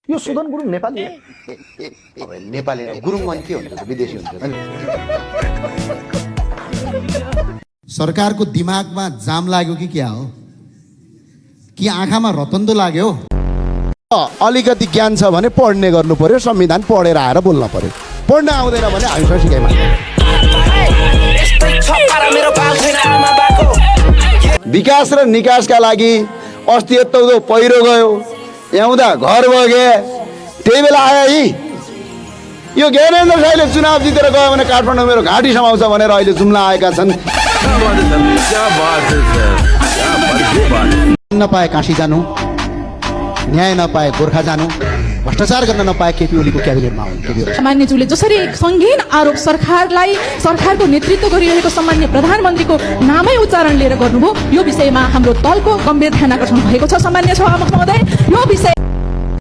यो सुदन गुरुङ नेपाली हो। अब नेपाली गुरुङ मन के हुन्छ विदेशी हुन्छ। सरकारको दिमागमा जाम लाग्यो कि क्या हो कि आँखामा रतन्दो लाग्यो? अलिकति ज्ञान छ भने पढ्ने गर्नु पर्यो, संविधान पढेर आएर बोल्न पर्यो। पढ्न आउँदैन भने हामीसँग सिकाइमा विकास र निकासका लागि अस्ति यत्रो पहिरो गयो, आउँदा घर बगे, त्यही बेला आयो यी यो ज्ञानेन्द्र साईले चुनाव जितेर गयो भने काठमाडौँ मेरो घाँटी समाउँछ भनेर अहिले जुम्ला आएका छन्। नपाए काशी जानु, न्याय नपाए गोर्खा जानु, भ्रष्टाचार गर्न नपाए केपी ओलीको क्याबिनेटमा आउनु। सामान्यज्यूले जसरी एक संगीन आरोप सरकारको नेतृत्व गरिरहेको सम्मान्य प्रधानमन्त्रीको नामै उच्चारण लिएर गर्नुभयो, यो विषयमा हाम्रो दलको गम्भीर ध्यान आकर्षण भएको छ। सामान्य सभामुख महोदय, यो विषय